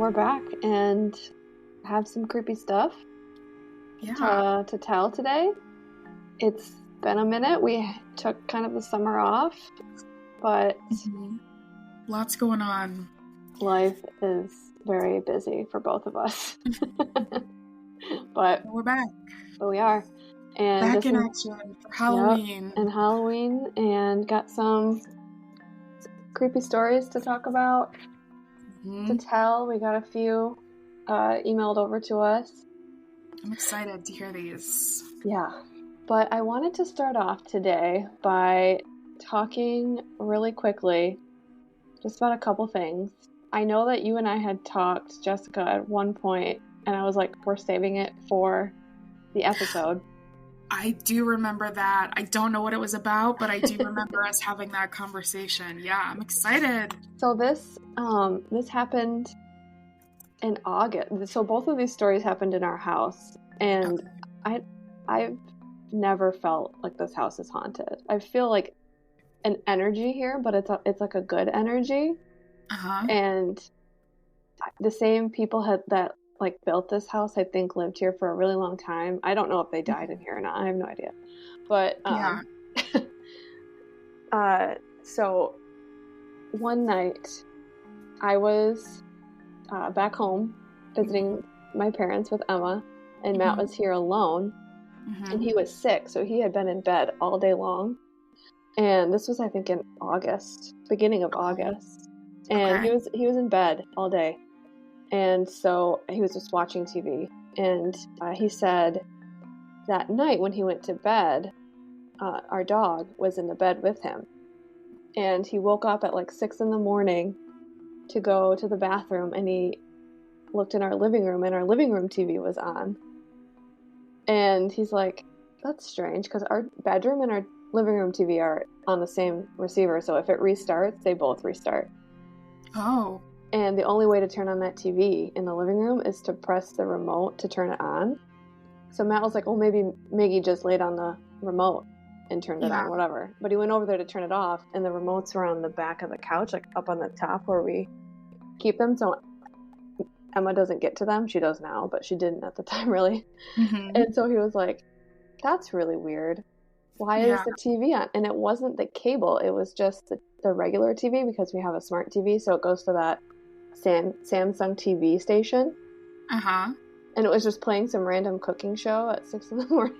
we're back and have some creepy stuff to tell today. It's been a minute. We took kind of the summer off, but lots going on. Life is very busy for both of us. But we're back. But we are. And back in action for Halloween. Yep, and Halloween, and got some creepy stories to talk about, to tell. We got a few emailed over to us. I'm excited to hear these. Yeah. But I wanted to start off today by talking really quickly just about a couple things. I know that you and I had talked, Jessica, at one point, and I was like, we're saving it for the episode. I do remember that. I don't know what it was about, but I do remember us having that conversation. Yeah, I'm excited. So this happened in August. So both of these stories happened in our house, and I've never felt like this house is haunted. I feel like an energy here, but it's like a good energy. And the same people that like built this house, I think, lived here for a really long time. I don't know if they died in here or not. I have no idea. But so one night I was back home visiting my parents with Emma, and Matt was here alone, and he was sick, so he had been in bed all day long. And this was, I think, in August, beginning of August, and he was in bed all day. And so he was just watching TV. And he said that night when he went to bed, our dog was in the bed with him. And he woke up at like 6 a.m. to go to the bathroom. And he looked in our living room, and our living room TV was on. And he's like, that's strange, because our bedroom and our living room TV are on the same receiver. So if it restarts, they both restart. Oh. And the only way to turn on that TV in the living room is to press the remote to turn it on. So Matt was like, oh, maybe Maggie just laid on the remote and turned it on, whatever. But he went over there to turn it off, and the remotes were on the back of the couch, like up on the top where we keep them. So Emma doesn't get to them. She does now, but she didn't at the time, really. And so he was like, that's really weird. Why is the TV on? And it wasn't the cable. It was just the regular TV, because we have a smart TV. So it goes to that Samsung TV station. And it was just playing some random cooking show at 6 a.m.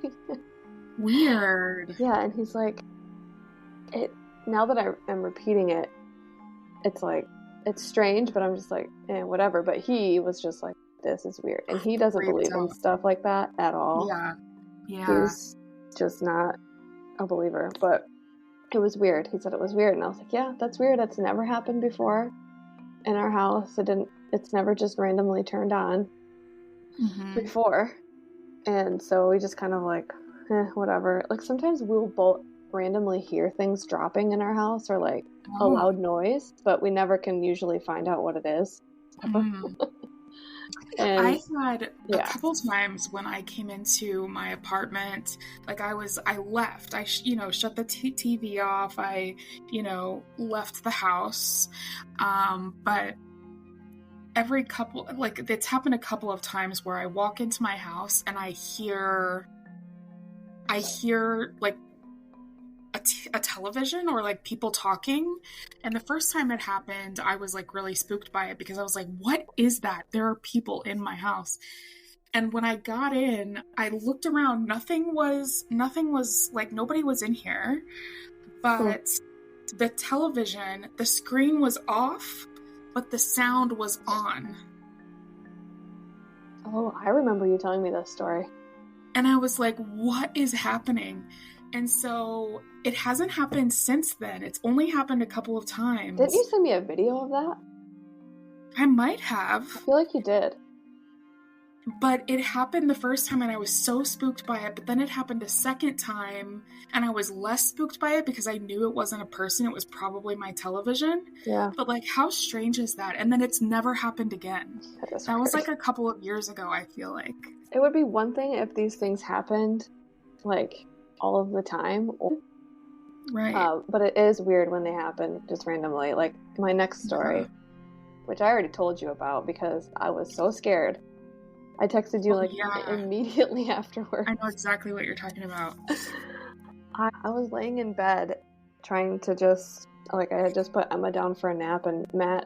Weird. Yeah, and he's like, now that I am repeating it, it's like, it's strange, but I'm just like, whatever. But he was just like, this is weird. And he doesn't believe in stuff like that at all. Yeah. He's just not a believer. But it was weird. He said it was weird. And I was like, yeah, that's weird. That's never happened before in our house. It's never just randomly turned on before. And so we just kind of like, whatever. Like sometimes we'll both randomly hear things dropping in our house, or like a loud noise, but we never can usually find out what it is. And I had a couple times when I came into my apartment, like I left, shut the TV off. I, left the house. But every couple, like it's happened a couple of times where I walk into my house and I hear like a television or like people talking. And the first time it happened, I was like really spooked by it, because I was like, what is that? There are people in my house. And when I got in, I looked around, nothing was like, nobody was in here, but the television, the screen was off, but the sound was on. Oh, I remember you telling me this story. And I was like, what is happening? And so it hasn't happened since then. It's only happened a couple of times. Didn't you send me a video of that? I might have. I feel like you did. But it happened the first time and I was so spooked by it. But then it happened a second time and I was less spooked by it because I knew it wasn't a person. It was probably my television. Yeah. But like, how strange is that? And then it's never happened again. That was like a couple of years ago, I feel like. It would be one thing if these things happened like all of the time. Right. But it is weird when they happen just randomly. Like my next story which I already told you about because I was so scared. I texted you immediately afterwards. I know exactly what you're talking about. I was laying in bed trying to just, I had just put Emma down for a nap, and Matt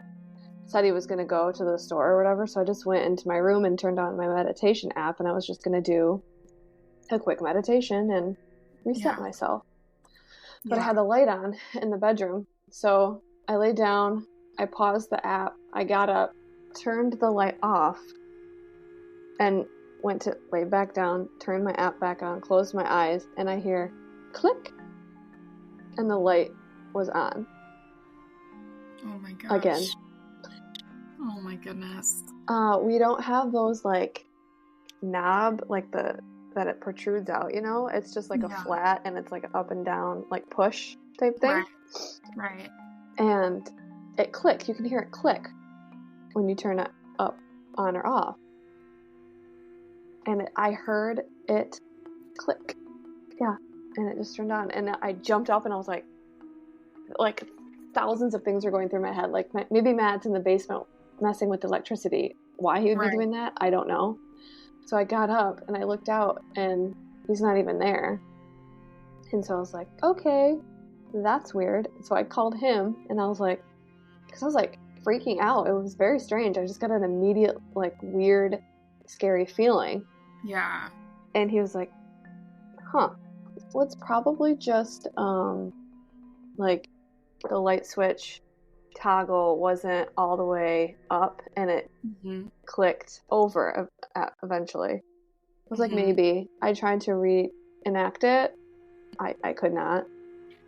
said he was going to go to the store or whatever, so I just went into my room and turned on my meditation app, and I was just going to do a quick meditation and reset myself. But I had the light on in the bedroom, so I lay down, I paused the app, I got up, turned the light off, and went to lay back down, turned my app back on, closed my eyes, and I hear click, and the light was on. Oh my gosh. Again. Oh my goodness. We don't have those knob, that it protrudes out, It's just a flat, and it's up and down, push type thing. Right. And it clicks. You can hear it click when you turn it up, on or off. And I heard it click. Yeah. And it just turned on. And I jumped up, and I was like thousands of things were going through my head. Maybe Matt's in the basement messing with electricity. Why he would be doing that, I don't know. So I got up, and I looked out, and he's not even there. And so I was like, okay, that's weird. So I called him, and I was like, because I was freaking out. It was very strange. I just got an immediate, weird, scary feeling. Yeah. And he was like, well, it's probably just, the light switch toggle wasn't all the way up, and it clicked over eventually. I was like, maybe. I tried to reenact it. I could not.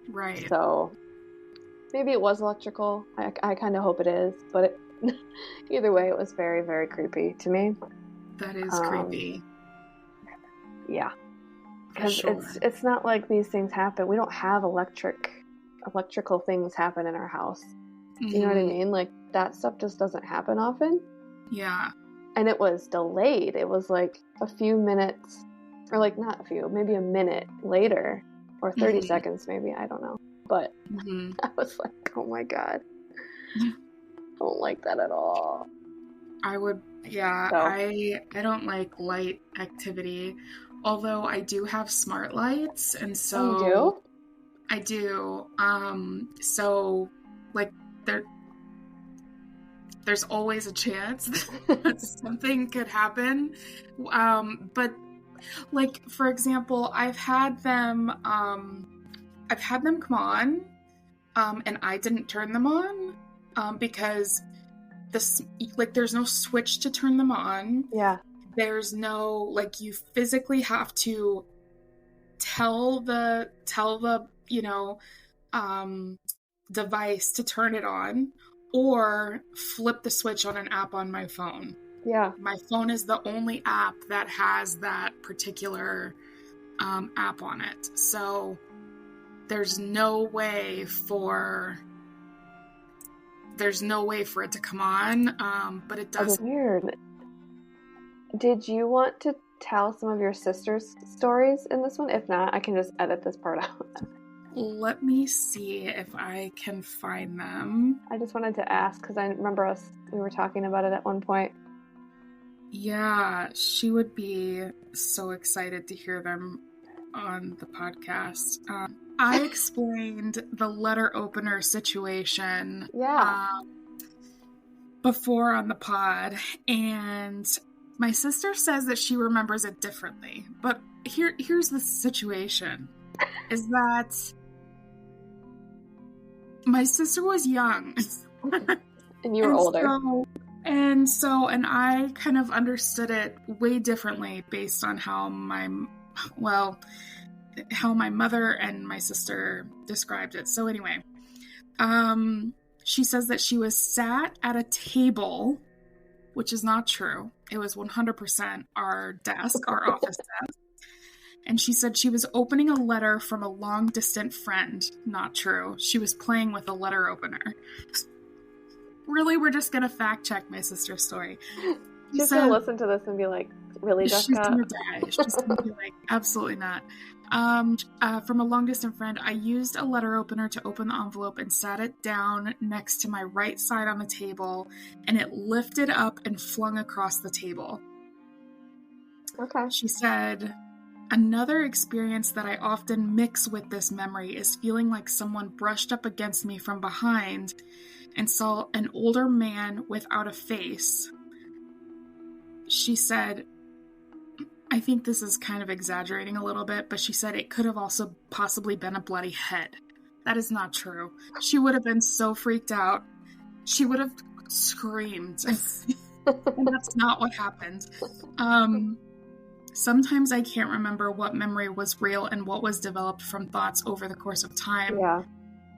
Right. So maybe it was electrical. I kind of hope it is, but either way, it was very, very creepy to me. That is creepy. Yeah. Because it's not like these things happen. We don't have electrical things happen in our house. You know what I mean? That stuff just doesn't happen often. Yeah. And it was delayed. It was a few minutes, or not a few, maybe a minute later, or 30 seconds maybe, I don't know. But I was like, oh my God. I don't like that at all. I would, I don't like light activity, although I do have smart lights, and so... Oh, you do? I do. So, there's always a chance that something could happen. But, for example, I've had them come on, and I didn't turn them on, because there's no switch to turn them on. Yeah. There's no, you physically have to tell the device to turn it on, or flip the switch on an app on my phone. Yeah. My phone is the only app that has that particular app on it. So there's no way for it to come on, but it does. That's weird. Did you want to tell some of your sister's stories in this one? If not, I can just edit this part out. Let me see if I can find them. I just wanted to ask, because I remember we were talking about it at one point. Yeah, she would be so excited to hear them on the podcast. I explained the letter opener situation before on the pod, and my sister says that she remembers it differently. But here's the situation, is that my sister was young. And you were older. And I kind of understood it way differently based on how my mother and my sister described it. So anyway, she says that she was sat at a table, which is not true. It was 100% our desk, our office desk. And she said she was opening a letter from a long-distant friend. Not true. She was playing with a letter opener. Really, we're just going to fact-check my sister's story. She's going to listen to this and be like, really, Jessica? She's going to die. She's going to be like, absolutely not. From a long distant friend, I used a letter opener to open the envelope and sat it down next to my right side on the table, and it lifted up and flung across the table. Okay. She said, another experience that I often mix with this memory is feeling like someone brushed up against me from behind and saw an older man without a face. She said, I think this is kind of exaggerating a little bit, but she said it could have also possibly been a bloody head. That is not true. She would have been so freaked out. She would have screamed. And that's not what happened. Sometimes I can't remember what memory was real and what was developed from thoughts over the course of time. Yeah.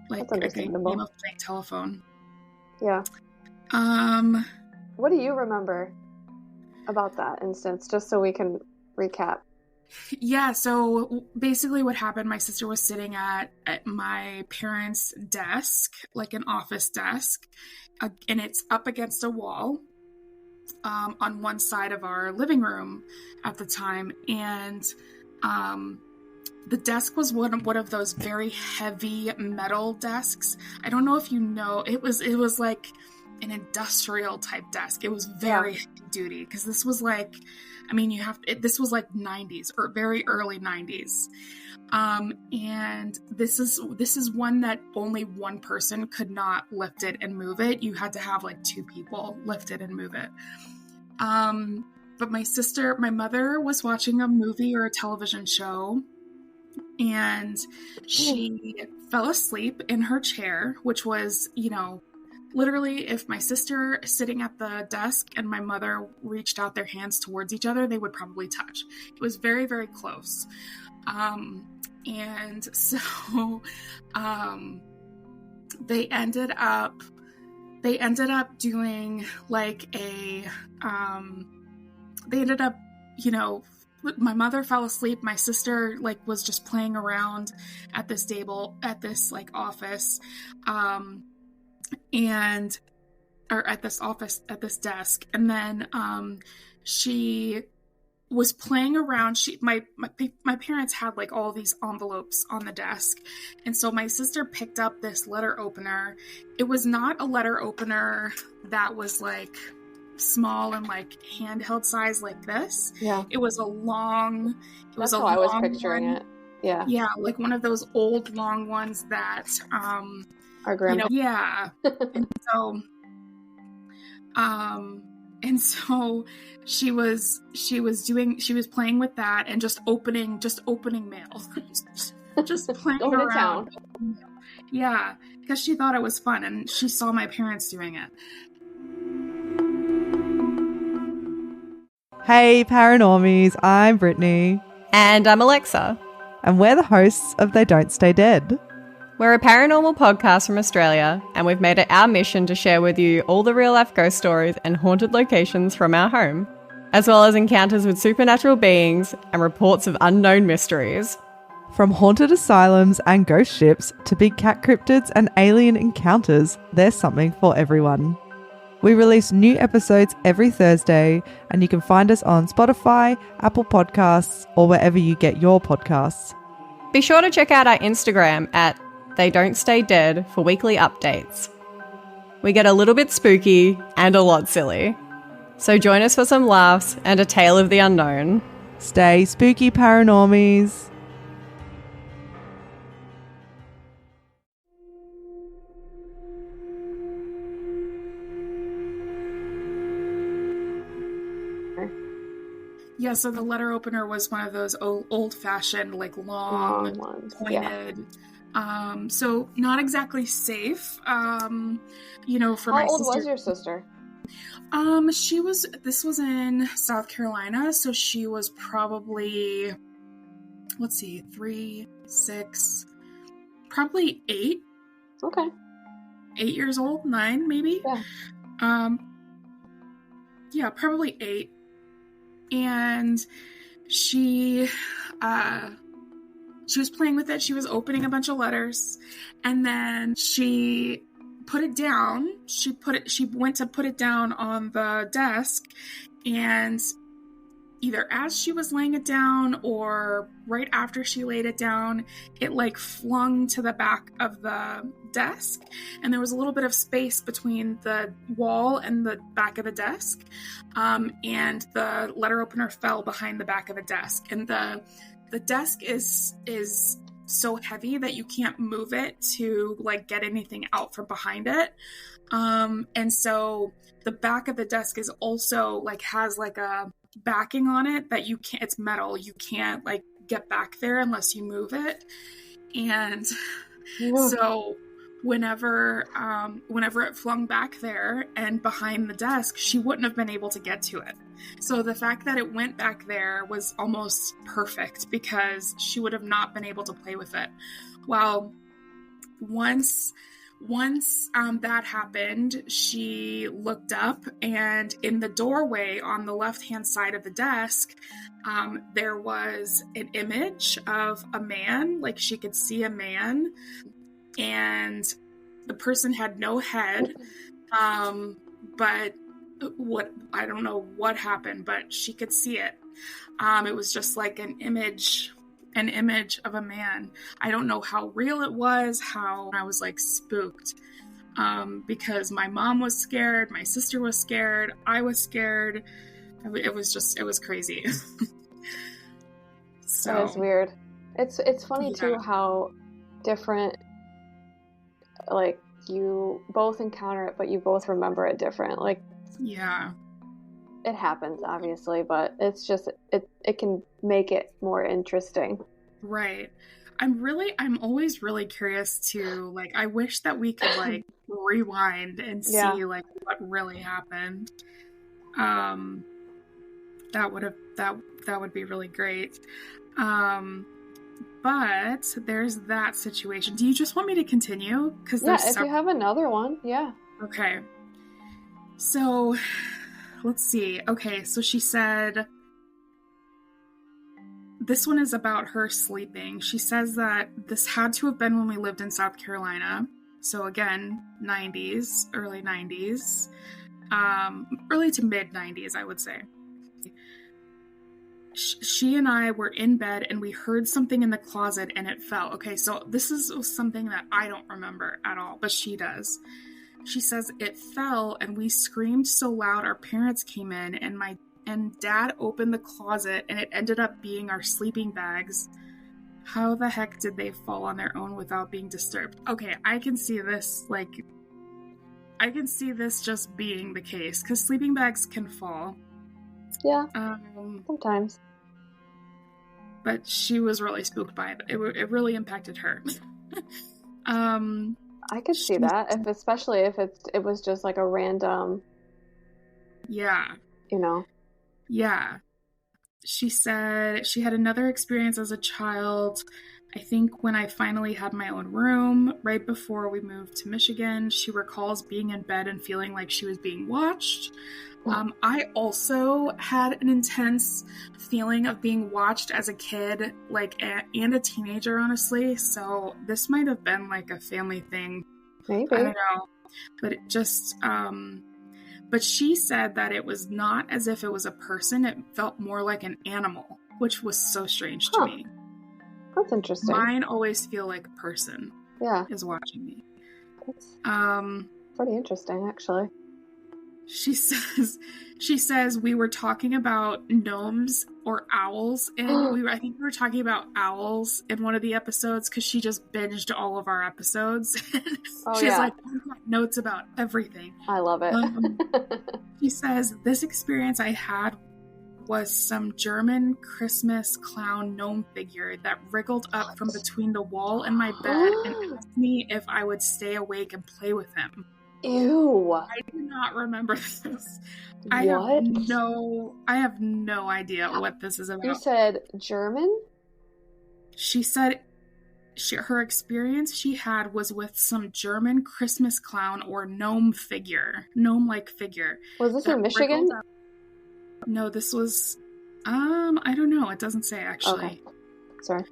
Like a game of playing telephone. Yeah. What do you remember about that instance, just so we can recap? Yeah, so basically what happened, my sister was sitting at my parents' desk, like an office desk, and it's up against a wall on one side of our living room at the time, and the desk was one of those very heavy metal desks. I don't know if you know, it was like an industrial type desk. It was very heavy duty, because this was like, I mean, this was like 90s or very early 90s. And this is one that only one person could not lift it and move it. You had to have like two people lift it and move it. But my mother was watching a movie or a television show, and she fell asleep in her chair, which was, literally, if my sister sitting at the desk and my mother reached out their hands towards each other, they would probably touch. It was very, very close. And so they ended up doing like my mother fell asleep. My sister was just playing around at this table, at this office, at this desk. And then she was playing around. My parents had all these envelopes on the desk. And so my sister picked up this letter opener. It was not a letter opener that was small and handheld size like this. Yeah. It was a long, That's how I was picturing it. Yeah. Yeah, like one of those old long ones that our grandma. Yeah. And so she was playing with that and just opening mail. just playing Going around. to town. Yeah, because she thought it was fun, and she saw my parents doing it. Hey Paranormies, I'm Brittany. And I'm Alexa. And we're the hosts of They Don't Stay Dead. We're a paranormal podcast from Australia, and we've made it our mission to share with you all the real-life ghost stories and haunted locations from our home, as well as encounters with supernatural beings and reports of unknown mysteries. From haunted asylums and ghost ships to big cat cryptids and alien encounters, there's something for everyone. We release new episodes every Thursday, and you can find us on Spotify, Apple Podcasts, or wherever you get your podcasts. Be sure to check out our Instagram at They Don't Stay Dead for weekly updates. We get a little bit spooky and a lot silly. So join us for some laughs and a tale of the unknown. Stay spooky, Paranormies. Yeah, so the letter opener was one of those old-fashioned, long ones, pointed. Yeah. So not exactly safe. For How my sister. How old was your sister? This was in South Carolina, so she was probably, 3, 6, probably 8. Okay. 8 years old, 9 maybe. Yeah. Yeah, probably 8. And she was playing with it. She was opening a bunch of letters, and then she put it down. She went to put it down on the desk, And either as she was laying it down or right after she laid it down, it like flung to the back of the desk, and there was a little bit of space between the wall and the back of the desk, and the letter opener fell behind the back of the desk, and the desk is so heavy that you can't move it to like get anything out from behind it, and so the back of the desk is also like has like a backing on it that you can't, it's metal, you can't like get back there unless you move it. And so whenever it flung back there and behind the desk, she wouldn't have been able to get to it. So the fact that it went back there was almost perfect, because she would have not been able to play with it. Well, once that happened, she looked up, and in the doorway on the left-hand side of the desk, there was an image of a man. Like, she could see a man, and the person had no head. But I don't know what happened, but she could see it. It was just like an image of a man. I don't know how real it was, how I was like spooked, because my mom was scared, my sister was scared, I was scared. It was crazy. So that is weird. It's funny too how different, like, you both encounter it, but you both remember it different. Like, yeah, it happens obviously, but it's just it can make it more interesting. Right. I'm always really curious to, like, I wish that we could like rewind and see like what really happened. That would be really great. But there's that situation. Do you just want me to continue? Because if you have another one, Okay. So let's see. Okay, so she said, this one is about her sleeping. She says that this had to have been when we lived in South Carolina. So again, 90s, early 90s, early to mid 90s, I would say. She and I were in bed and we heard something in the closet and it fell. Okay, so this is something that I don't remember at all, but she does. She says it fell and we screamed so loud our parents came in, and Dad opened the closet and it ended up being our sleeping bags. How the heck did they fall on their own without being disturbed? Okay, I can see this just being the case, because sleeping bags can fall. Yeah, sometimes. But she was really spooked by it. It really impacted her. I could see that, especially if it was just like a random. Yeah. You know. Yeah. She said she had another experience as a child. I think when I finally had my own room, right before we moved to Michigan, she recalls being in bed and feeling like she was being watched. I also had an intense feeling of being watched as a kid, and a teenager, honestly. So this might have been like a family thing. Maybe. I don't know. But it just, but she said that it was not as if it was a person. It felt more like an animal, which was so strange to me. That's interesting. Mine always feel like a person. Yeah. Is watching me. That's pretty interesting, actually. She says we were talking about gnomes or owls, and I think we were talking about owls in one of the episodes, because she just binged all of our episodes. She's like, I've got notes about everything. I love it. She says this experience I had was some German Christmas clown gnome figure that wriggled up from between the wall and my bed and asked me if I would stay awake and play with him. Ew. I do not remember this. I have no idea what this is about. You said German? She said her experience she had was with some German Christmas clown or gnome-like figure. Was this in Michigan? No, this was, I don't know. It doesn't say, actually. Okay. Sorry.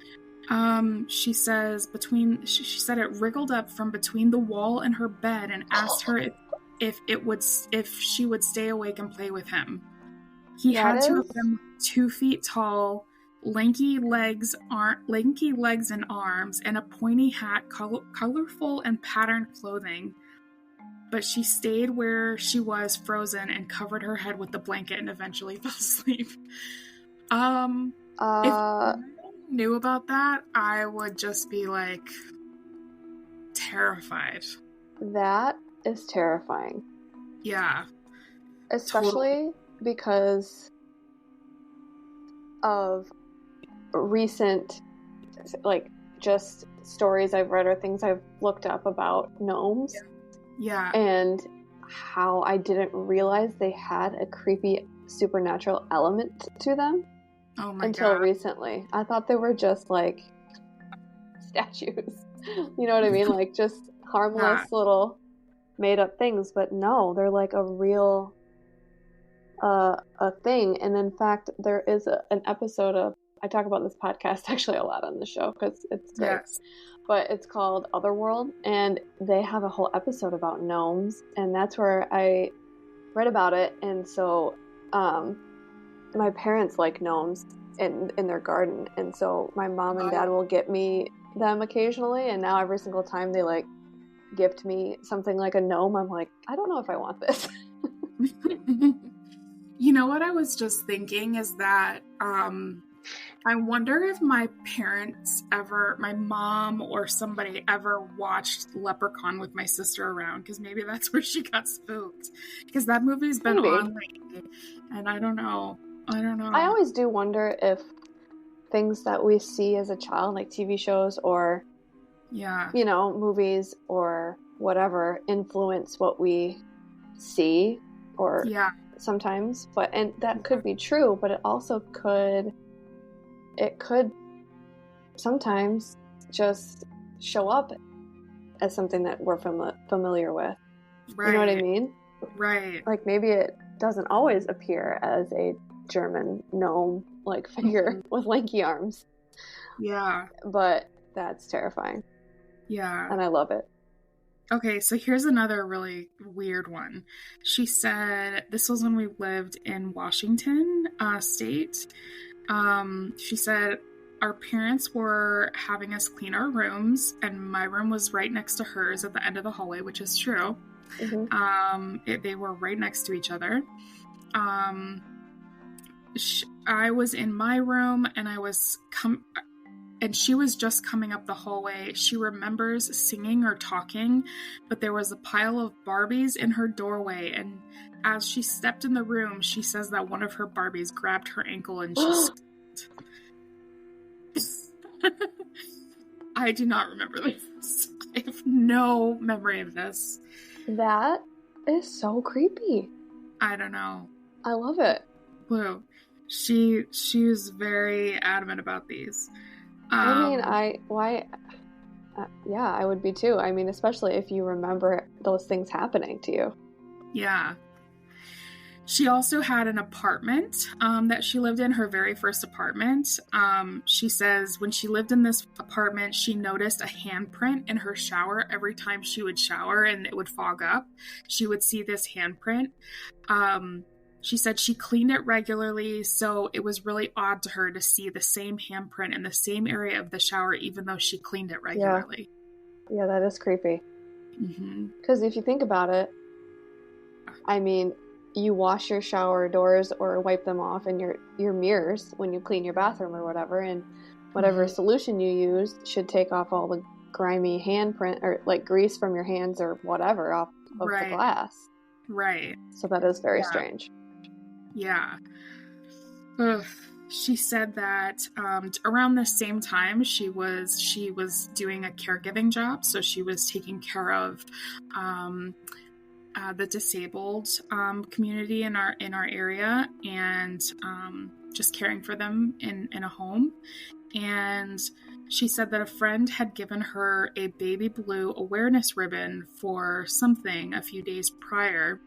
She says she said it wriggled up from between the wall and her bed and asked her if she would stay awake and play with him. He had to have been 2 feet tall, lanky legs and arms, and a pointy hat, colorful and patterned clothing. But she stayed where she was, frozen, and covered her head with the blanket and eventually fell asleep. If I knew about that, I would just be like terrified. That is terrifying. Yeah. Especially because of recent, like, just stories I've read or things I've looked up about gnomes. Yeah. And how I didn't realize they had a creepy supernatural element to them until recently. I thought they were just like statues. You know what I mean? Like just harmless little made up things, but no, they're like a real a thing. And in fact, there is an episode of, I talk about this podcast actually a lot on the show because it's great. Yes. But it's called Otherworld, and they have a whole episode about gnomes, and that's where I read about it. And so my parents like gnomes in their garden, and so my mom and dad will get me them occasionally, and now every single time they like gift me something like a gnome, I'm like, I don't know if I want this. You know what I was just thinking is that I wonder if my mom or somebody ever watched Leprechaun with my sister around, because maybe that's where she got spooked. Because that movie's been on lately, and I don't know. I always do wonder if things that we see as a child, like TV shows or, you know, movies or whatever, influence what we see or sometimes. And that could be true, but it also could sometimes just show up as something that we're familiar with. Right. You know what I mean? Right. Like maybe it doesn't always appear as a German gnome-like figure with lanky arms. Yeah. But that's terrifying. Yeah. And I love it. Okay, so here's another really weird one. She said, this was when we lived in Washington State. She said, our parents were having us clean our rooms, and my room was right next to hers at the end of the hallway, which is true. Mm-hmm. They were right next to each other. I was in my room, and she was just coming up the hallway. She remembers singing or talking, but there was a pile of Barbies in her doorway, and as she stepped in the room, she says that one of her Barbies grabbed her ankle and she screamed. I do not remember this. I have no memory of this. That is so creepy. I don't know. I love it. Blue. She was very adamant about these. I mean, I would be too. I mean, especially if you remember those things happening to you. Yeah. She also had an apartment that she lived in, her very first apartment. She says when she lived in this apartment, she noticed a handprint in her shower every time she would shower and it would fog up. She would see this handprint. She said she cleaned it regularly, so it was really odd to her to see the same handprint in the same area of the shower, even though she cleaned it regularly. Yeah, that is creepy. Because if you think about it, I mean, you wash your shower doors or wipe them off in your mirrors when you clean your bathroom or whatever, and whatever solution you use should take off all the grimy handprint or like grease from your hands or whatever off of the glass. Right. So that is very strange. Yeah. Ugh. She said that around the same time she was doing a caregiving job, so she was taking care of the disabled community in our area and just caring for them in a home. And she said that a friend had given her a baby blue awareness ribbon for something a few days prior.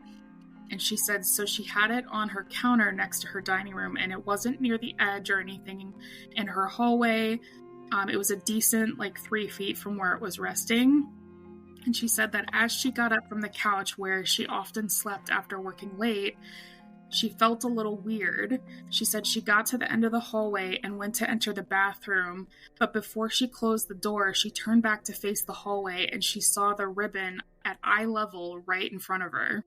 And she said, so she had it on her counter next to her dining room, and it wasn't near the edge or anything in her hallway. It was a decent, 3 feet from where it was resting. And she said that as she got up from the couch where she often slept after working late, She felt a little weird. She said she got to the end of the hallway and went to enter the bathroom, but before she closed the door, she turned back to face the hallway and she saw the ribbon at eye level right in front of her.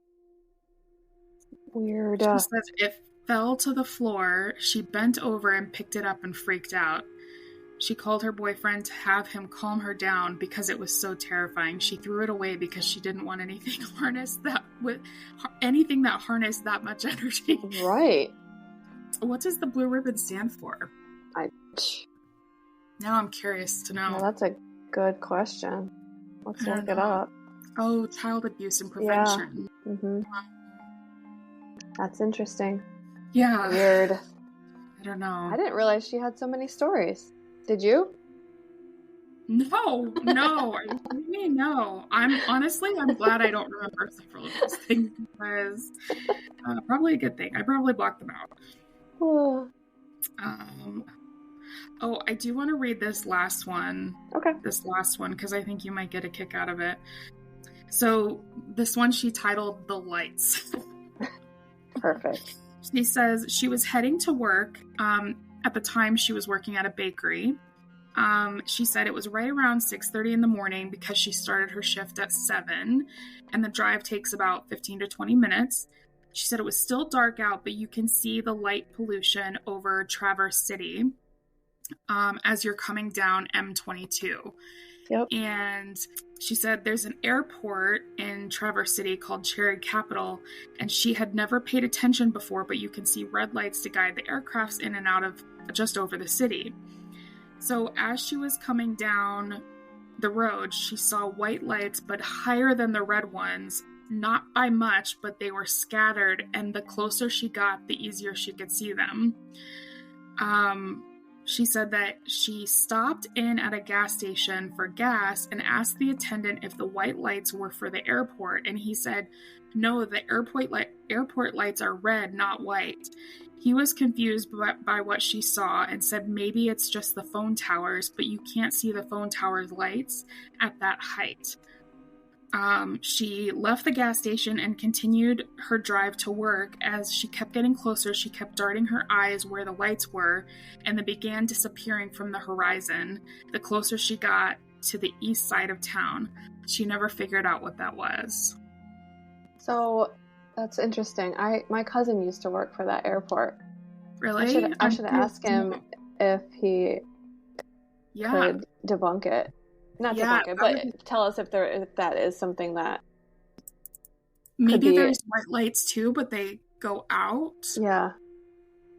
Weird. She says it fell to the floor. She bent over and picked it up and freaked out. She called her boyfriend to have him calm her down because it was so terrifying. She threw it away because she didn't want anything that harnessed that much energy. Right. What does the blue ribbon stand for? Now I'm curious to know. Well, that's a good question. Let's look it up. Oh, child abuse and prevention. Yeah. Mm-hmm. That's interesting. Yeah. Weird. I don't know. I didn't realize she had so many stories. Did you? No. Really, no. I'm glad I don't remember several of those things because probably a good thing. I probably blocked them out. I do want to read this last one. Okay. This last one because I think you might get a kick out of it. So this one she titled "The Lights." Perfect. She says she was heading to work. At the time, she was working at a bakery. She said it was right around 6:30 in the morning because she started her shift at 7, and the drive takes about 15 to 20 minutes. She said it was still dark out, but you can see the light pollution over Traverse City as you're coming down M22. Yep. And she said there's an airport in Traverse City called Cherry Capital, and she had never paid attention before, but you can see red lights to guide the aircrafts in and out of just over the city. So as she was coming down the road, she saw white lights, but higher than the red ones, not by much, but they were scattered, and the closer she got, the easier she could see them. She said that she stopped in at a gas station for gas and asked the attendant if the white lights were for the airport, and he said, no, the airport lights are red, not white. He was confused by what she saw and said maybe it's just the phone towers, but you can't see the phone towers' lights at that height. She left the gas station and continued her drive to work. As she kept getting closer, she kept darting her eyes where the lights were, and they began disappearing from the horizon the closer she got to the east side of town. She never figured out what that was. So that's interesting. My cousin used to work for that airport. Really? I should ask him if he could debunk it. Not debunk it, but tell us if that is something that maybe there's white lights too, but they go out. Yeah.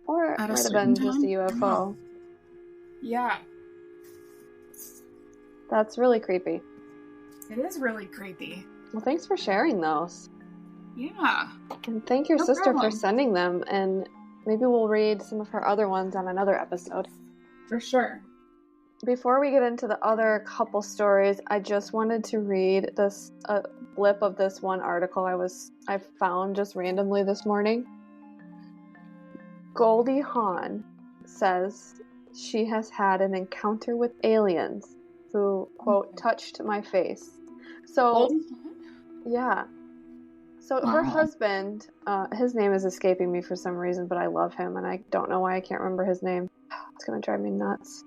Or it might have been just a UFO. Yeah. That's really creepy. It is really creepy. Well, thanks for sharing those. Yeah. And thank your sister for sending them, and maybe we'll read some of her other ones on another episode. For sure. Before we get into the other couple stories, I just wanted to read this blip of this one article I found just randomly this morning. Goldie Hawn says she has had an encounter with aliens who, quote, touched my face. So, yeah. So her husband, his name is escaping me for some reason, but I love him, and I don't know why I can't remember his name. It's going to drive me nuts.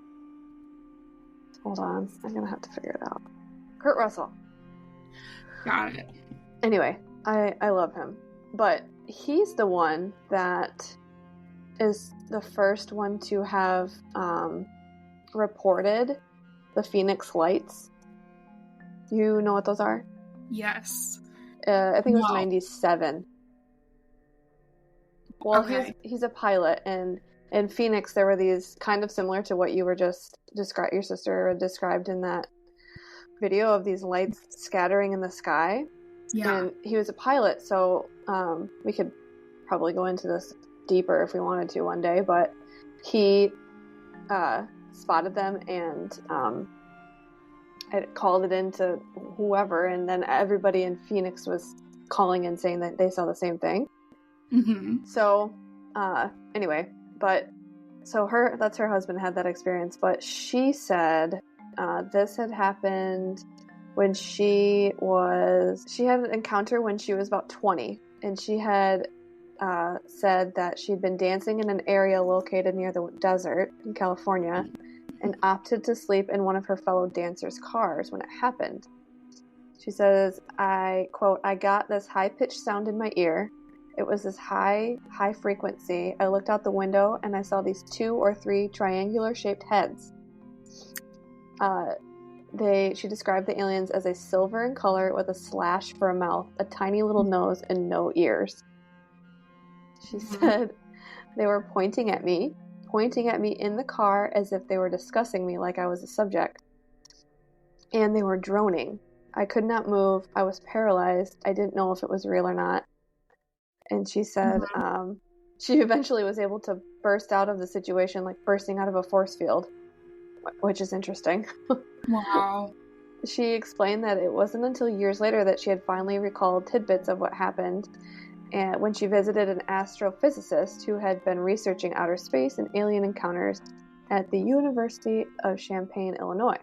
Hold on. I'm going to have to figure it out. Kurt Russell. Got it. Anyway, I love him. But he's the one that is the first one to have reported the Phoenix lights. Do you know what those are? Yes. I think it was 97. Well, okay. He's a pilot, and in Phoenix there were these kind of similar to what you were just your sister described in that video of these lights scattering in the sky. Yeah. And he was a pilot, so we could probably go into this deeper if we wanted to one day, but he spotted them and I called it into whoever, and then everybody in Phoenix was calling and saying that they saw the same thing. Mm-hmm. So anyway, that's her husband had that experience, but she said this had happened when she had an encounter when she was about 20, and she had said that she'd been dancing in an area located near the desert in California and opted to sleep in one of her fellow dancers' cars when it happened. She says, I quote, I got this high-pitched sound in my ear. It was this high frequency. I looked out the window and I saw these 2 or 3 triangular-shaped heads. She described the aliens as a silver in color with a slash for a mouth, a tiny little nose, and no ears. She said they were pointing at me in the car as if they were discussing me like I was a subject. And they were droning. I could not move. I was paralyzed. I didn't know if it was real or not. And she said she eventually was able to burst out of the situation, like bursting out of a force field, which is interesting. Wow. She explained that it wasn't until years later that she had finally recalled tidbits of what happened, and when she visited an astrophysicist who had been researching outer space and alien encounters at the University of Champaign, Illinois.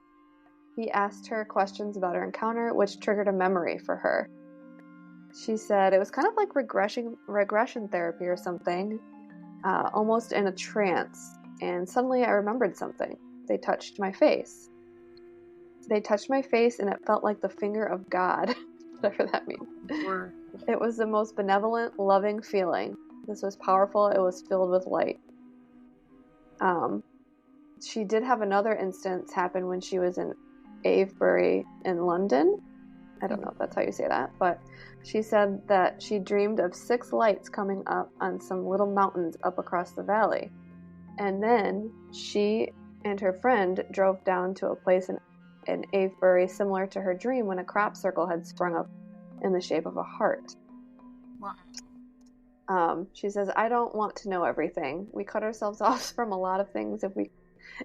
He asked her questions about her encounter, which triggered a memory for her. She said it was kind of like regression therapy or something, almost in a trance, and suddenly I remembered something. They touched my face. And it felt like the finger of God, whatever that means. Sure. It was the most benevolent, loving feeling. This was powerful. It was filled with light. She did have another instance happen when she was in Avebury in London. I don't know if that's how you say that, but she said that she dreamed of 6 lights coming up on some little mountains up across the valley. And then she and her friend drove down to a place in Avebury similar to her dream when a crop circle had sprung up in the shape of a heart. Wow. She says, I don't want to know everything. We cut ourselves off from a lot of things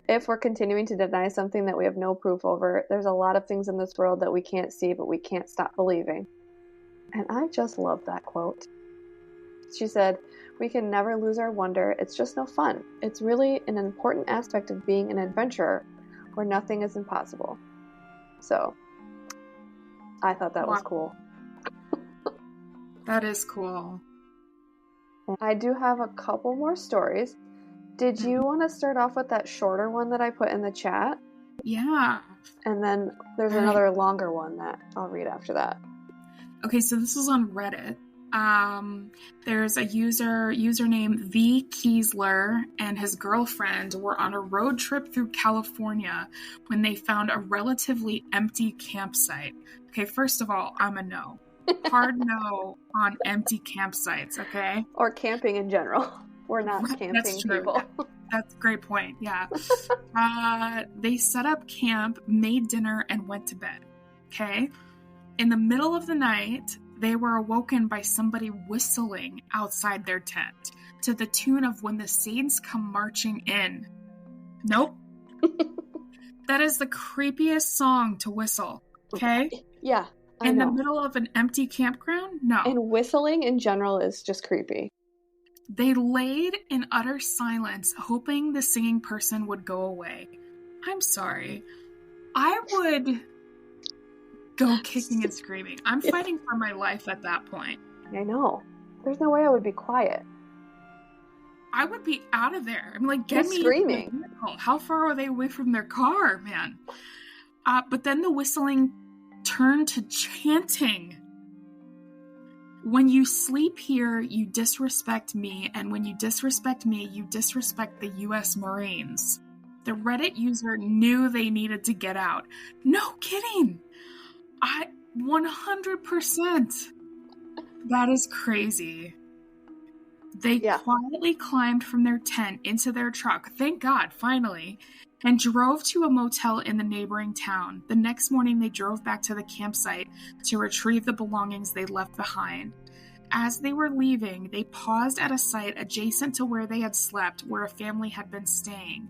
if we're continuing to deny something that we have no proof over. There's a lot of things in this world that we can't see, but we can't stop believing. And I just love that quote. She said, we can never lose our wonder. It's just no fun. It's really an important aspect of being an adventurer where nothing is impossible. So I thought that was cool. That is cool. I do have a couple more stories. Did you want to start off with that shorter one that I put in the chat? Yeah. And then there's another longer one that I'll read after that. Okay, so this is on Reddit. There's a username V Kiesler and his girlfriend were on a road trip through California when they found a relatively empty campsite. Okay, first of all, I'm a no. Hard no on empty campsites, okay? Or camping in general. We're not camping That's true. people. That's a great point, yeah. They set up camp, made dinner, and went to bed, okay? In the middle of the night, they were awoken by somebody whistling outside their tent to the tune of When the Saints Come Marching In. Nope. That is the creepiest song to whistle, okay? Yeah, In the middle of an empty campground? No. And whistling in general is just creepy. They laid in utter silence, hoping the singing person would go away. I'm sorry. I would go kicking and screaming. I'm fighting for my life at that point. I know. There's no way I would be quiet. I would be out of there. I'm like, get me screaming. How far are they away from their car, man? But then the whistling turned to chanting. When you sleep here, you disrespect me, and when you disrespect me, you disrespect the U.S. Marines. The Reddit user knew they needed to get out. No kidding! 100%. That is crazy. They quietly climbed from their tent into their truck, thank God, finally, and drove to a motel in the neighboring town. The next morning, they drove back to the campsite to retrieve the belongings they left behind. As they were leaving, they paused at a site adjacent to where they had slept, where a family had been staying.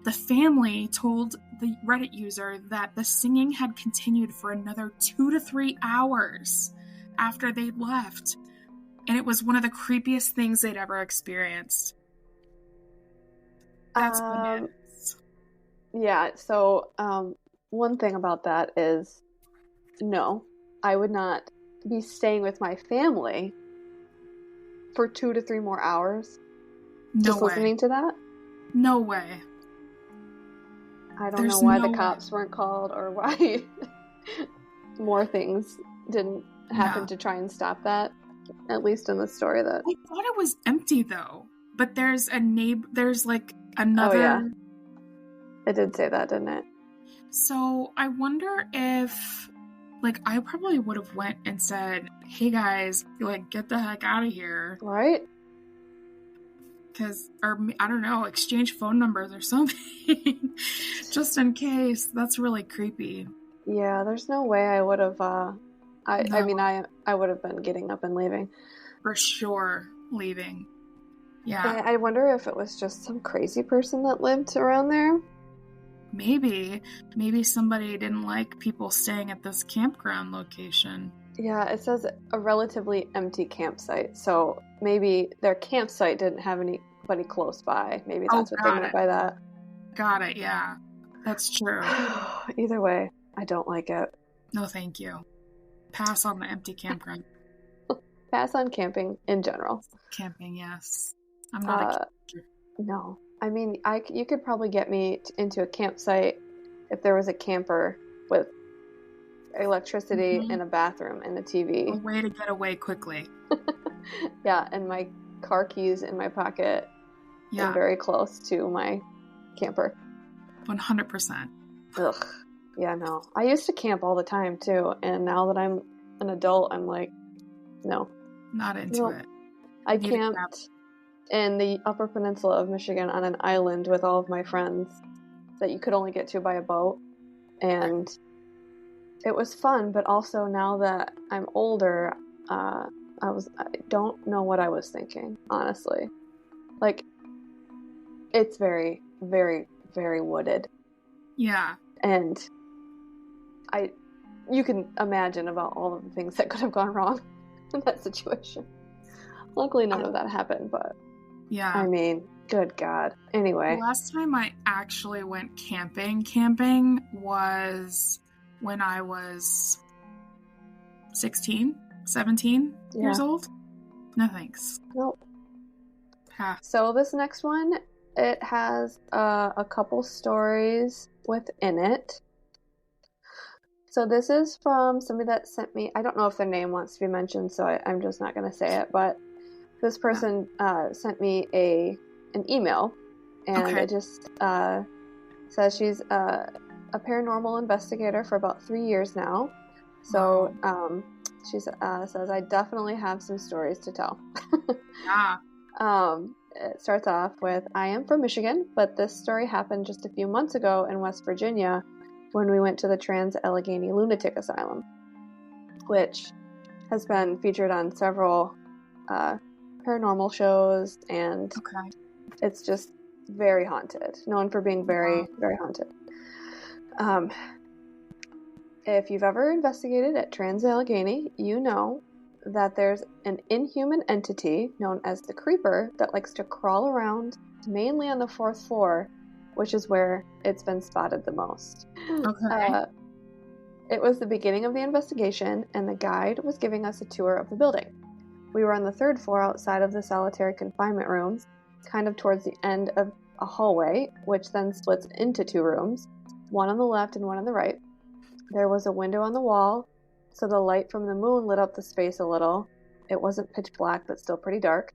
The family told the Reddit user that the singing had continued for another 2 to 3 hours after they left, and it was one of the creepiest things they'd ever experienced. That's bananas. Yeah, so one thing about that is, no, I would not be staying with my family for 2 to 3 more hours. No Just way. listening to that? No way. I don't There's know why no the way. cops weren't called or why more things didn't happen No. to try and stop that. At least in the story that. I thought it was empty though. But there's a neighbor. There's like another. Oh, yeah. It did say that, didn't it? So I wonder if, like, I probably would have went and said, "Hey guys, like, get the heck out of here," Right? because, or I don't know, exchange phone numbers or something, just in case. That's really creepy. Yeah, there's no way I would have. I No. mean, I would have been getting up and leaving. For sure, leaving. Yeah, I wonder if it was just some crazy person that lived around there. maybe somebody didn't like people staying at this campground location. Yeah, it says a relatively empty campsite, so maybe their campsite didn't have anybody close by. Maybe that's what they got meant it. by that. Got it. Yeah, that's true. Either way, I don't like it. No, thank you. Pass on the empty campground. Pass on camping in general. Camping, yes. I'm not a camper. No. I mean, you could probably get me into a campsite if there was a camper with electricity and a bathroom and a A TV. way to get away quickly. Yeah, and my car keys in my pocket Yeah, and very close to my camper. 100%. Ugh. Yeah, no. I used to camp all the time too, and now that I'm an adult, I'm like, no. Not into No. it. I Need a cabin. camped in the Upper Peninsula of Michigan on an island with all of my friends that you could only get to by a boat. And it was fun, but also now that I'm older, I don't know what I was thinking, honestly. Like, it's very, very, very wooded. Yeah. And you can imagine about all of the things that could have gone wrong in that situation. Luckily, none of that happened, but Yeah. I mean, good God. Anyway. The last time I actually went camping was when I was 16, 17 years old. No thanks. Nope. Pass. So this next one, it has a couple stories within it. So this is from somebody that sent me, I don't know if their name wants to be mentioned, so I'm just not going to say it, but this person sent me an email, and it just says she's a paranormal investigator for about 3 years now. So she says, I definitely have some stories to tell. It starts off with, I am from Michigan, but this story happened just a few months ago in West Virginia when we went to the Trans-Allegheny Lunatic Asylum, which has been featured on several paranormal shows, and it's just very haunted, known for being very, very haunted. If you've ever investigated at Trans-Allegheny, you know that there's an inhuman entity known as the Creeper that likes to crawl around, mainly on the 4th floor, which is where it's been spotted the most. It was the beginning of the investigation, and the guide was giving us a tour of the building. We were on the 3rd floor outside of the solitary confinement rooms, kind of towards the end of a hallway, which then splits into 2 rooms, one on the left and one on the right. There was a window on the wall, so the light from the moon lit up the space a little. It wasn't pitch black, but still pretty dark.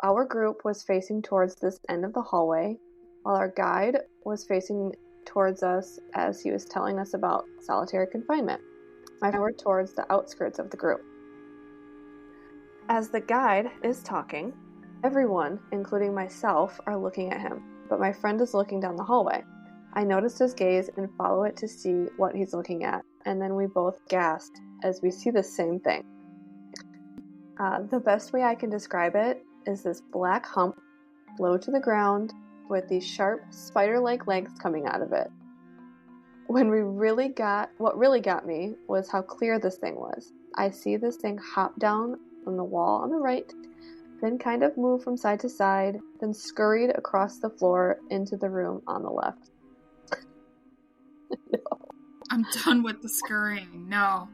Our group was facing towards this end of the hallway, while our guide was facing towards us as he was telling us about solitary confinement. My friend were towards the outskirts of the group. As the guide is talking, everyone, including myself, are looking at him, but my friend is looking down the hallway. I noticed his gaze and follow it to see what he's looking at, and then we both gasped as we see the same thing. The best way I can describe it is this black hump, low to the ground, with these sharp spider-like legs coming out of it. What really got me was how clear this thing was. I see this thing hop down from the wall on the right, then kind of move from side to side, then scurried across the floor into the room on the left. No. I'm done with the scurrying. No.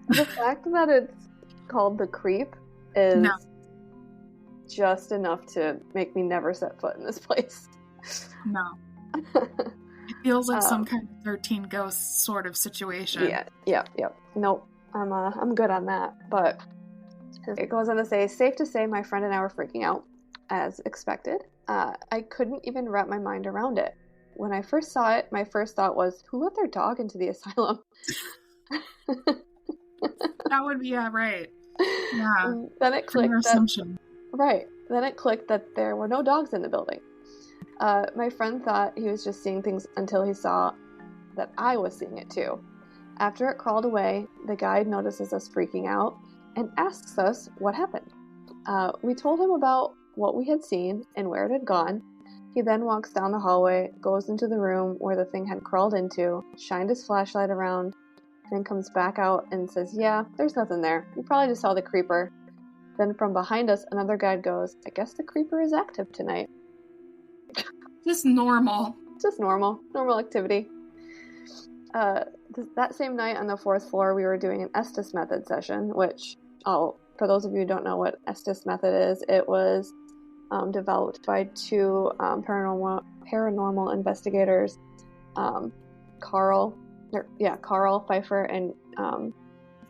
The fact that it's called the Creep is just enough to make me never set foot in this place. No. It feels like some kind of 13 Ghosts sort of situation. Yeah. Nope. I'm good on that. But it goes on to say, safe to say my friend and I were freaking out, as expected. I couldn't even wrap my mind around it. When I first saw it, my first thought was, who let their dog into the asylum? That would be, right. Yeah. Then it clicked assumption. Right. Then it clicked that there were no dogs in the building. My friend thought he was just seeing things until he saw that I was seeing it too. After it crawled away, the guide notices us freaking out and asks us what happened. We told him about what we had seen and where it had gone. He then walks down the hallway, goes into the room where the thing had crawled into, shined his flashlight around, then comes back out and says, yeah, there's nothing there. You probably just saw the creeper. Then from behind us, another guide goes, I guess the creeper is active tonight. Just normal. Just normal activity. That same night on the 4th floor, we were doing an Estes method session, which, for those of you who don't know what Estes method is, it was developed by two paranormal investigators, Carl Pfeiffer and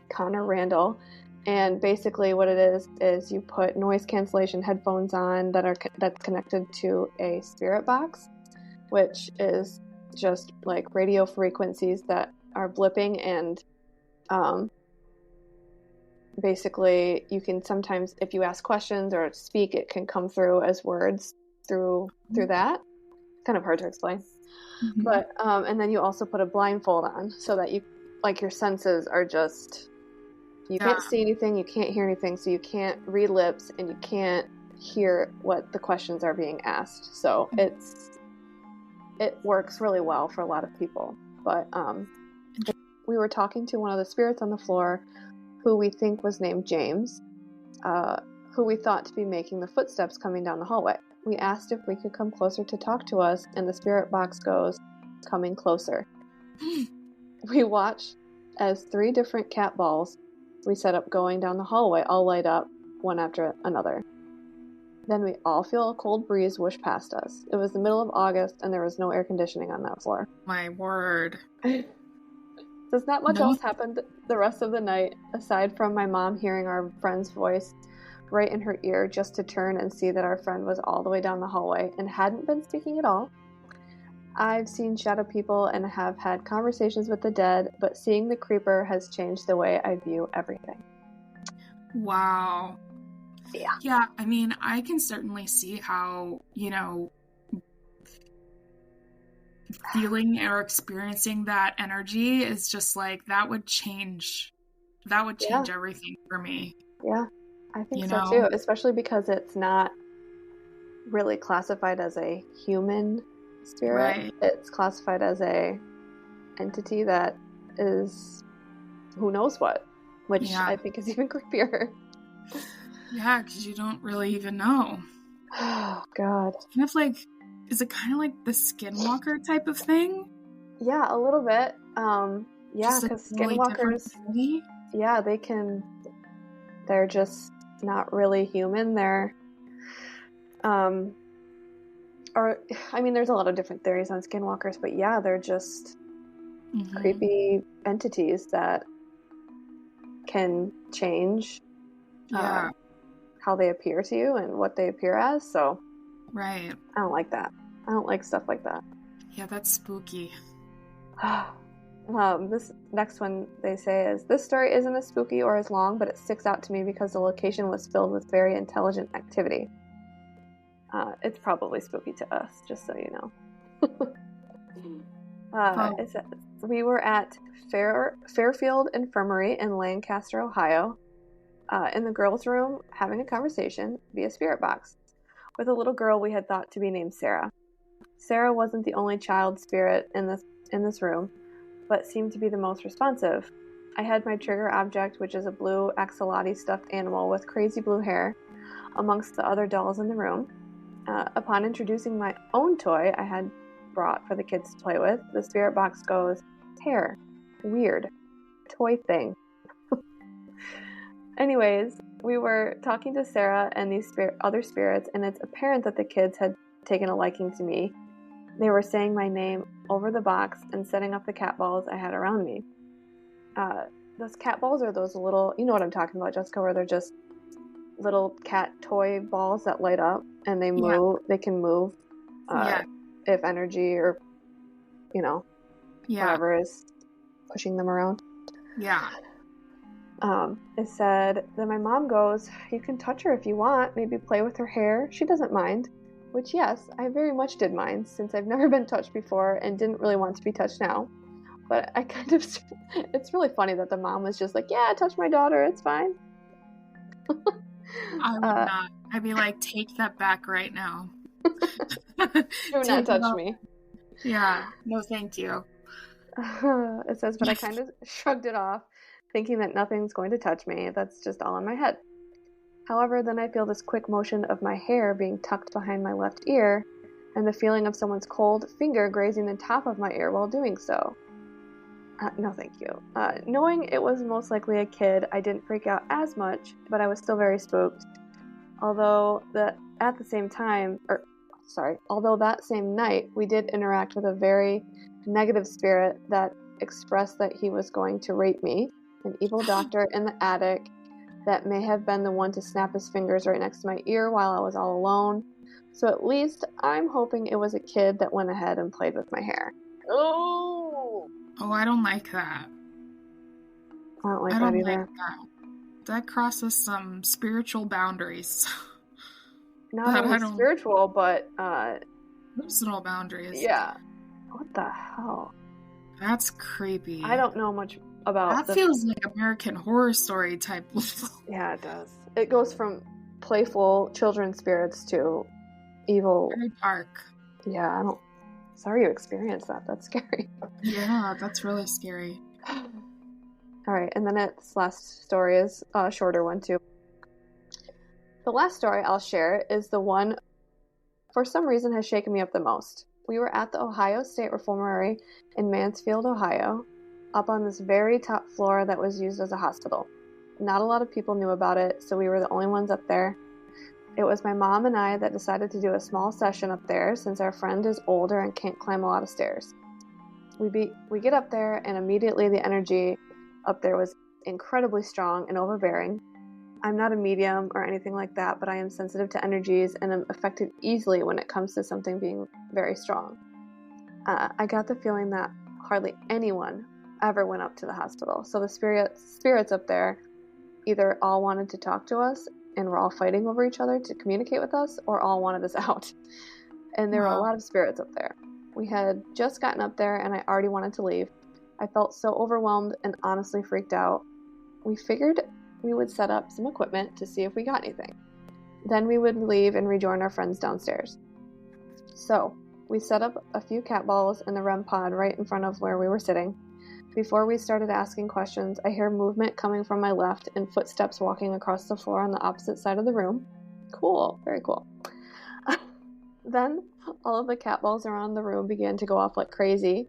Connor Randall. And basically what it is you put noise cancellation headphones on that's connected to a spirit box, which is just like radio frequencies that are blipping, and basically you can sometimes, if you ask questions or speak, it can come through as words through that. Kind of hard to explain. Mm-hmm. But and then you also put a blindfold on so that you, like, your senses are just, you can't see anything, you can't hear anything, so you can't read lips and you can't hear what the questions are being asked. So it works really well for a lot of people. But we were talking to one of the spirits on the floor, who we think was named James, who we thought to be making the footsteps coming down the hallway. We asked if we could come closer to talk to us, and the spirit box goes, coming closer. We watch as 3 different cat balls we set up going down the hallway all light up, one after another. Then we all feel a cold breeze whoosh past us. It was the middle of August, and there was no air conditioning on that floor. My word. Does not much else happen the rest of the night, aside from my mom hearing our friend's voice right in her ear just to turn and see that our friend was all the way down the hallway and hadn't been speaking at all. I've seen shadow people and have had conversations with the dead, but seeing the creeper has changed the way I view everything. Wow. Yeah. Yeah, I mean, I can certainly see how, feeling or experiencing that energy is just like, that would change everything for me. Yeah, I think so too, especially because it's not really classified as a human spirit. Right. It's classified as a entity that is who knows what, which I think is even creepier. Yeah, because you don't really even know. Oh, God. Kind of like, is it kind of like the skinwalker type of thing? Yeah, a little bit. Yeah, because skinwalkers, they're just not really human. There's a lot of different theories on skinwalkers, but yeah, they're just creepy entities that can change how they appear to you and what they appear as. So right, I don't like that. I don't like stuff like that. Yeah, that's spooky. This next one they say is, this story isn't as spooky or as long, but it sticks out to me because the location was filled with very intelligent activity. It's probably spooky to us, just so you know. It says, we were at Fairfield Infirmary in Lancaster, Ohio, in the girls' room having a conversation via spirit box with a little girl we had thought to be named Sarah. Sarah wasn't the only child spirit in this room, but seemed to be the most responsive. I had my trigger object, which is a blue axolotl stuffed animal with crazy blue hair, amongst the other dolls in the room. Upon introducing my own toy I had brought for the kids to play with, the spirit box goes, hair, weird, toy thing. Anyways, we were talking to Sarah and these other spirits, and it's apparent that the kids had taken a liking to me. They were saying my name over the box and setting up the cat balls I had around me. Those cat balls are those little, you know what I'm talking about, Jessica, where they're just little cat toy balls that light up and they move. They can move if energy or, whatever is pushing them around. Yeah. It said, then my mom goes, you can touch her if you want, maybe play with her hair. She doesn't mind. Which, yes, I very much did mind, since I've never been touched before and didn't really want to be touched now. But I it's really funny that the mom was just like, yeah, touch my daughter, it's fine. I would not. I'd be like, take that back right now. Do not touch me. Yeah, no thank you. It says, but I kind of shrugged it off, thinking that nothing's going to touch me. That's just all in my head. However, then I feel this quick motion of my hair being tucked behind my left ear, and the feeling of someone's cold finger grazing the top of my ear while doing so. No thank you. Knowing it was most likely a kid, I didn't freak out as much, but I was still very spooked. Although that same night, we did interact with a very negative spirit that expressed that he was going to rape me, an evil doctor in the attic that may have been the one to snap his fingers right next to my ear while I was all alone. So at least I'm hoping it was a kid that went ahead and played with my hair. Oh, I don't like that. I don't like that either. Like that crosses some spiritual boundaries. Not only spiritual, but personal boundaries. Yeah. What the hell? That's creepy. I don't know much about that. Feels like American Horror Story type. Yeah, it does. It goes from playful children spirits to evil. Very dark. Yeah, sorry you experienced that. That's scary. Yeah, that's really scary. All right, and then its last story is a shorter one too. The last story I'll share is the one for some reason has shaken me up the most. We were at the Ohio State Reformatory in Mansfield, Ohio, up on this very top floor that was used as a hospital. Not a lot of people knew about it, so we were the only ones up there. It was my mom and I that decided to do a small session up there since our friend is older and can't climb a lot of stairs. We get up there and immediately the energy up there was incredibly strong and overbearing. I'm not a medium or anything like that, but I am sensitive to energies and am affected easily when it comes to something being very strong. I got the feeling that hardly anyone ever went up to the hospital. So the spirits up there either all wanted to talk to us and were all fighting over each other to communicate with us, or all wanted us out. And there were a lot of spirits up there. We had just gotten up there and I already wanted to leave. I felt so overwhelmed and honestly freaked out. We figured we would set up some equipment to see if we got anything. Then we would leave and rejoin our friends downstairs. So we set up a few cat balls in the REM pod right in front of where we were sitting. Before we started asking questions, I hear movement coming from my left and footsteps walking across the floor on the opposite side of the room. Cool, very cool. Then all of the cat balls around the room began to go off like crazy.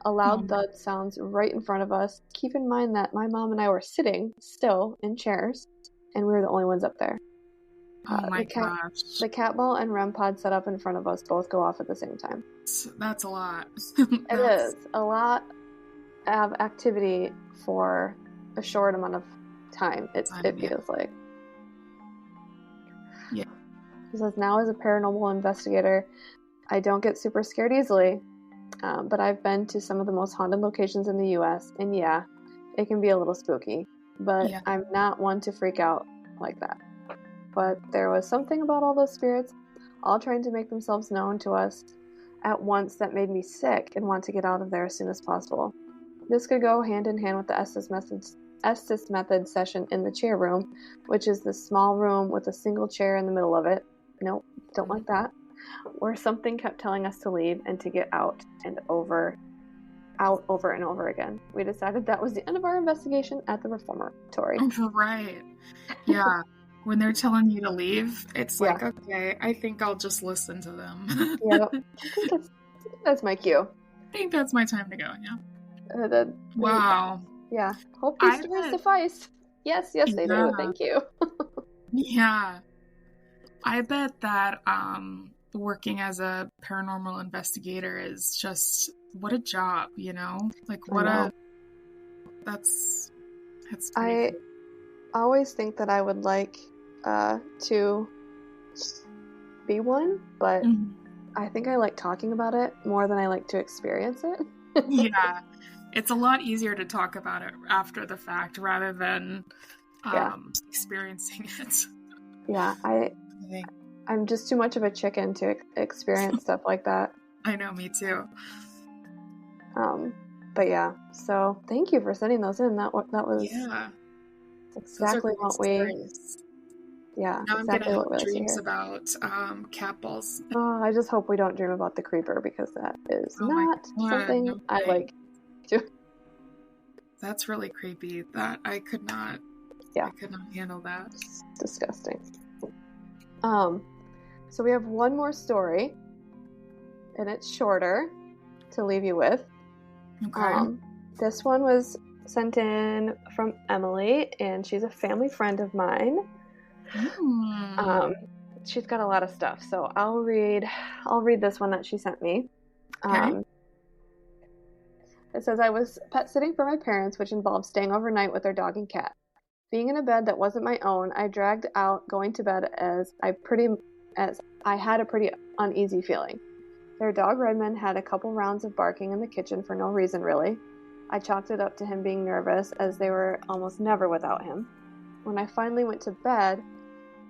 A loud thud sounds right in front of us. Keep in mind that my mom and I were sitting still in chairs, and we were the only ones up there. Oh my gosh. The cat ball and REM pod set up in front of us both go off at the same time. That's a lot. It is a lot of activity for a short amount of time. It feels like. Yeah. It says, now as a paranormal investigator, I don't get super scared easily. But I've been to some of the most haunted locations in the U.S., and yeah, it can be a little spooky, but I'm not one to freak out like that. But there was something about all those spirits, all trying to make themselves known to us at once, that made me sick and want to get out of there as soon as possible. This could go hand in hand with the Estes method session in the chair room, which is the small room with a single chair in the middle of it. Nope, don't like that. Where something kept telling us to leave and to get out over and over again. We decided that was the end of our investigation at the reformatory. Right. Yeah. When they're telling you to leave, it's like, okay, I think I'll just listen to them. Yeah. I think that's my cue. I think that's my time to go, yeah. Wow. Yeah. Hope these stories suffice. Yes, they do. Thank you. Yeah. I bet that working as a paranormal investigator is just what a job, you know? Like I know. That's pretty I cool. always think that I would like to be one, but Mhm. I think I like talking about it more than I like to experience it. Yeah. It's a lot easier to talk about it after the fact rather than Yeah. experiencing it. Yeah, I think. I'm just too much of a chicken to experience stuff like that. I know, me too. But yeah, so thank you for sending those in. That was Yeah. Those are exactly great what we, stories. yeah, Now I'm gonna exactly have what we like to dreams hear. about cat balls. Oh, I just hope we don't dream about the creeper because that is Oh my not god, something no I way. like to. That's really creepy. That I could not handle that. It's disgusting. So we have one more story, and it's shorter to leave you with. Okay. This one was sent in from Emily, and she's a family friend of mine. She's got a lot of stuff, so I'll read this one that she sent me. Okay. It says, I was pet sitting for my parents, which involved staying overnight with their dog and cat. Being in a bed that wasn't my own, I dragged out going to bed as I had a pretty uneasy feeling. Their dog Redmond had a couple rounds of barking in the kitchen for no reason, really. I chalked it up to him being nervous, as they were almost never without him. When I finally went to bed,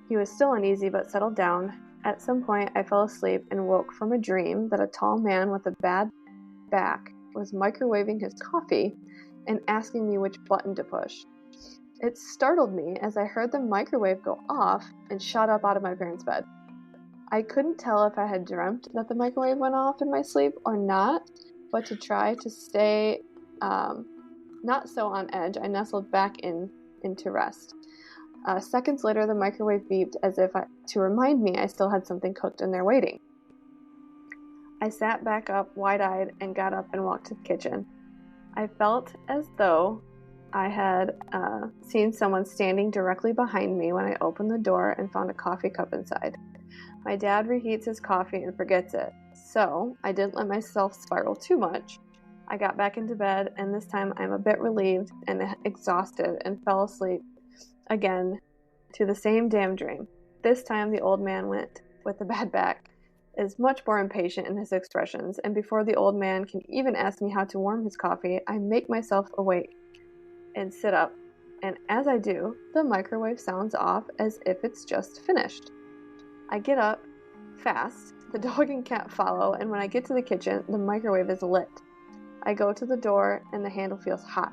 he was still uneasy but settled down. At some point, I fell asleep and woke from a dream that a tall man with a bad back was microwaving his coffee and asking me which button to push. It startled me as I heard the microwave go off and shot up out of my parents' bed. I couldn't tell if I had dreamt that the microwave went off in my sleep or not, but to try to stay not so on edge, I nestled back into rest. Seconds later, the microwave beeped as if to remind me I still had something cooked in there waiting. I sat back up wide-eyed and got up and walked to the kitchen. I felt as though I had seen someone standing directly behind me when I opened the door and found a coffee cup inside. My dad reheats his coffee and forgets it, so I didn't let myself spiral too much. I got back into bed, and this time I'm a bit relieved and exhausted and fell asleep again to the same damn dream. This time the old man went with the bad back is much more impatient in his expressions, and before the old man can even ask me how to warm his coffee, I make myself awake and sit up, and as I do, the microwave sounds off as if it's just finished. I get up fast, the dog and cat follow, and when I get to the kitchen, the microwave is lit. I go to the door, and the handle feels hot.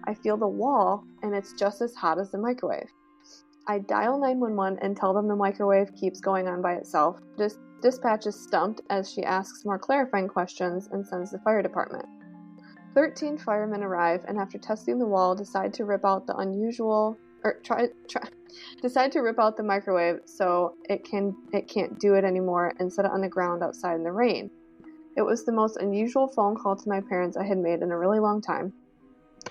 I feel the wall, and it's just as hot as the microwave. I dial 911 and tell them the microwave keeps going on by itself. Dispatch is stumped as she asks more clarifying questions and sends the fire department. 13 firemen arrive, and after testing the wall, decide to rip out the microwave so it can't do it anymore and set it on the ground outside in the rain. It was the most unusual phone call to my parents I had made in a really long time.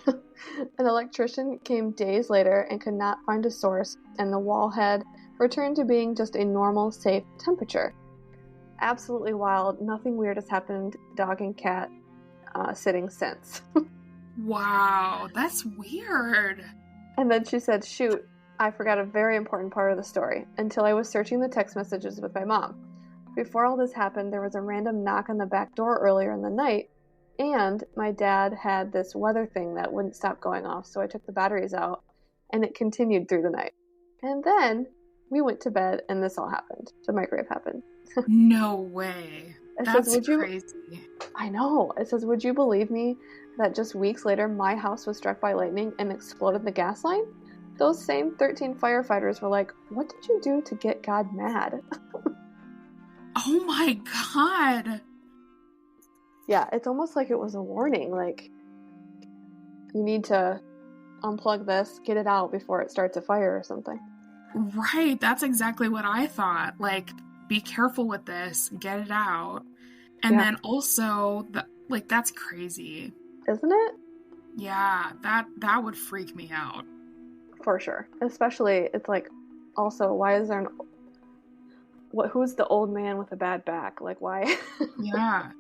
An electrician came days later and could not find a source, and the wall had returned to being just a normal, safe temperature. Absolutely wild. Nothing weird has happened. Dog and cat sitting since. Wow, that's weird. And then she said, shoot, I forgot a very important part of the story until I was searching the text messages with my mom. Before all this happened, there was a random knock on the back door earlier in the night, and my dad had this weather thing that wouldn't stop going off, so I took the batteries out, and it continued through the night. And then we went to bed, and this all happened. The microwave happened. No way. That's crazy. I know. It says, would you believe me that just weeks later, my house was struck by lightning and exploded the gas line? Those same 13 firefighters were like, what did you do to get God mad? Oh my god. Yeah, it's almost like it was a warning. Like, you need to unplug this, get it out before it starts a fire or something. Right. That's exactly what I thought. Like, be careful with this, get it out. And then also, that's crazy. Isn't it? Yeah, that would freak me out. For sure. Especially, it's like also, why is there who's the old man with a bad back? Like, why? Yeah.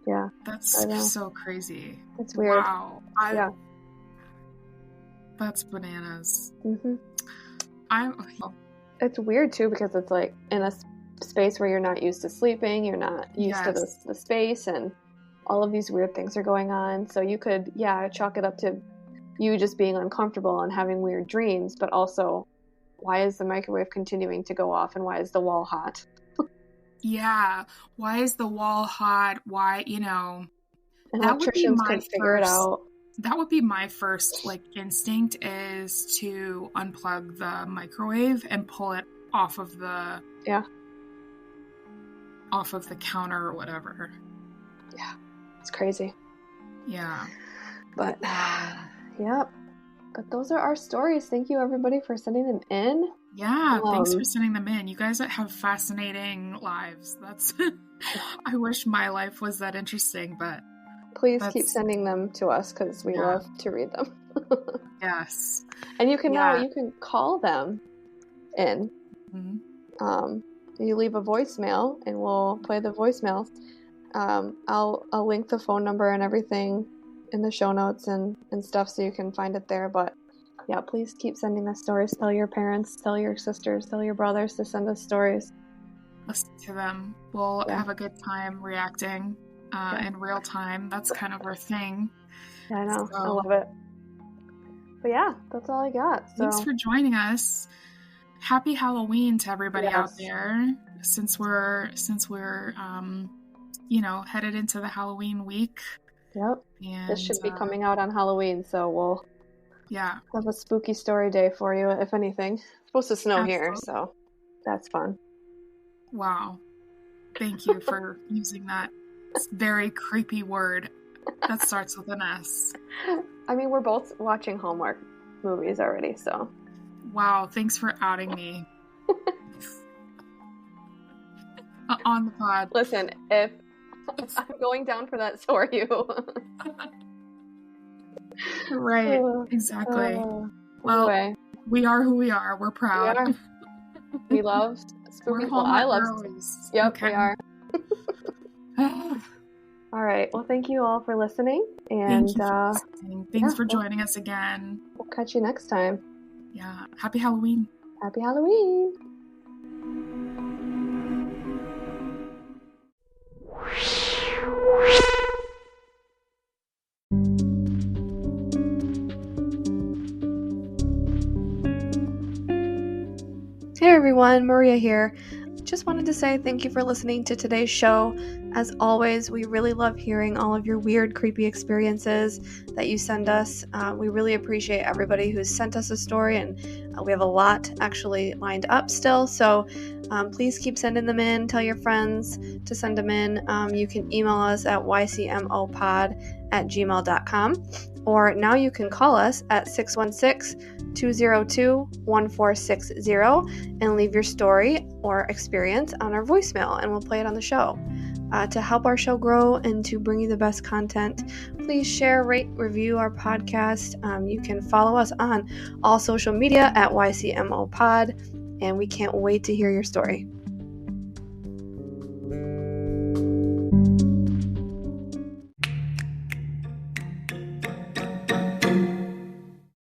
Yeah. That's so crazy. It's weird. Wow. Yeah. That's bananas. Mm-hmm. It's weird too, because it's like in a space where you're not used to sleeping, you're not used to the space, and all of these weird things are going on. So you could, chalk it up to you just being uncomfortable and having weird dreams, but also, why is the microwave continuing to go off, and why is the wall hot? Yeah. Why is the wall hot? Why, And that would be electricians my couldn't figure it out. That would be my first instinct, is to unplug the microwave and pull it off of the counter or whatever. Yeah. It's crazy. Yeah. But yep. But those are our stories. Thank you, everybody, for sending them in. Yeah, thanks for sending them in. You guys have fascinating lives. I wish my life was that interesting, but please keep sending them to us, because we love to read them. Yes. And you can now, you can call them in. Mm-hmm. You leave a voicemail, and we'll play the voicemail. I'll link the phone number and everything in the show notes and stuff, so you can find it there. But yeah, please keep sending us stories. Tell your parents, tell your sisters, tell your brothers to send us stories. Listen to them. We'll have a good time reacting in real time. That's kind of our thing. Yeah, I know. I love it. But yeah, that's all I got. So thanks for joining us. Happy Halloween to everybody out there. Since we're headed into the Halloween week. Yep. And this should be coming out on Halloween, so we'll have a spooky story day for you, if anything. It's supposed to snow here, so that's fun. Wow. Thank you for using that very creepy word that starts with an S. I mean, we're both watching Hallmark movies already, so. Wow, thanks for outing me. On the pod. Listen, if I'm going down for that, so are you. Right, exactly. Well, anyway. We are who we are. We're proud. We love spooky. I love girlies. Yep, we are. All right. Well, thank you all for listening. And thanks for joining us again. We'll catch you next time. Yeah. Happy Halloween. Happy Halloween. Hey everyone, Maria here. Just wanted to say thank you for listening to today's show. As always, we really love hearing all of your weird, creepy experiences that you send us. We really appreciate everybody who's sent us a story, and we have a lot actually lined up still. So please keep sending them in. Tell your friends to send them in. You can email us at ycmopod@gmail.com. Or now you can call us at 616-202-1460 and leave your story or experience on our voicemail, and we'll play it on the show. To help our show grow and to bring you the best content, please share, rate, review our podcast. You can follow us on all social media at ycmopod, and we can't wait to hear your story.